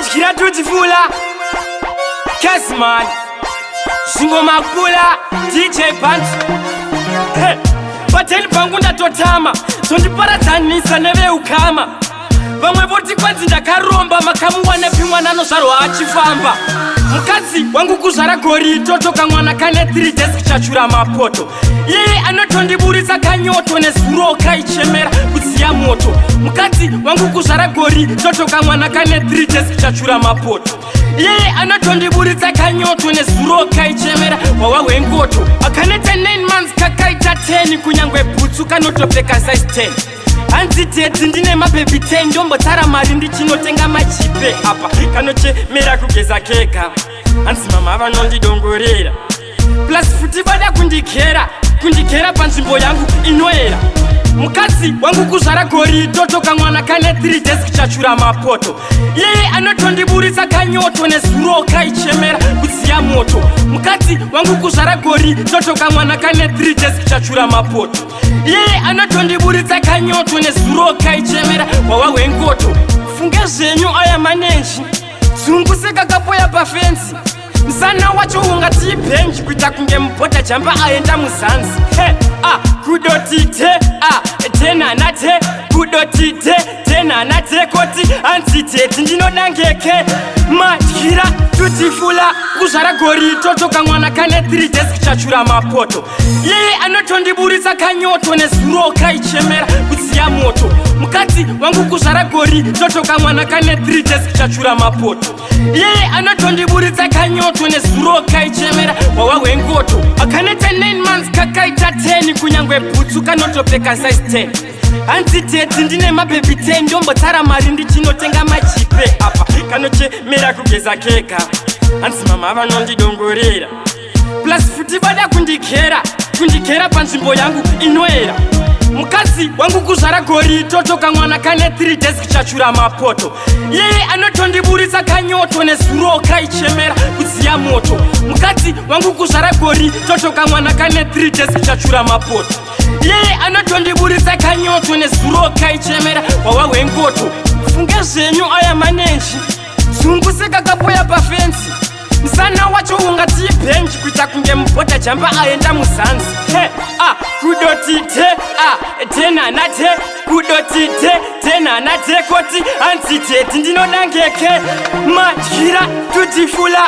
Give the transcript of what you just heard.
Madyira tutifula Kesman Zingo Makula DJ Band Hey Pateni pangu ndatotama Sondiparadzanisa neve ukama Vamwe voti kwanzi ndakaromba makamu wanepi mwana nozvarwa achifamba Mukadzi wangu kuzvara gori totoka mwana kane 3 days kichachura mapoto Iye anotondiburitsa kanyoto nezuro kaichemera kudziya moto Mukadzi wangu kuzvara gori totoka mwana kane 3 days kichachura mapoto Iye anotondiburitsa kanyoto nezuro kaichemera wawa wengoto Akaneta 9 months kakaita 10 kunyangwe butsu kanotopfeka size 10 Hanzi tete ndine mababy 10 ndombo tsara mari ndichinotenga machipe apa kanochemera kugeza keka Hanzi mama vanondidongorera plus futi vada kundikera panzvimbo yangu inoera Mukadzi wangu kuzvara gori totoka mwana kane 3 days kichachura mapoto Iye anotondiburitsa kanyoto nezuro kaichemera kudziya moto Mukadzi wangu kuzvara gori totoka mwana kane 3 days kichachura mapoto Iye anotondiburitsa kanyoto nezuro kaichemera wawa wengoto Funge zvenyu aya manenji zunguseka kapoya pafensi Msana wacho ungati bench kuita kunge mpota jamba aenda muzanzi kudotite tena nate kudotite tena nate koti anziteti ndinodangeke Madyira tutifula kuzvara gori totoka mwana kane 3 days kichachura mapoto Iye anotondiburitsa kanyoto nezuro kaichemera kudziya moto Mukadzi wangu kuzvara gori totoka mwana kane 3 days kichachura mapoto Iye anotondiburitsa kanyoto nezuro kaichemera wawa wengoto Akaneta 9 months kakaita 10 kunyangwe butsu kanotopfeka size 10 Hanzi tete ndine mababy 10 ndombo tsara mari ndichinotenga machipe apa kanochemera kugeza keka Hanzi mama vanondidongorera plus futi vada kundikera panzvimbo yangu inoera Mukadzi wangu kuzvara gori totoka mwana kane 3 days kichachura mapoto Iye anotondiburitsa kanyoto nezuro kaichemera kudziya moto Mukadzi wangu kuzvara gori totoka mwana kane 3 days kichachura mapoto Iye anotondiburitsa kanyoto nezuro kaichemera wawa wengoto Funge zvenyu aya manenji zunguseka kapoya pafensi Msana wacho ungati bench kuita kunge mpota jamba aenda muzanzi kudotite tena nate kudotite tena nate koti anziteti ndinodangeke Madyira tutifula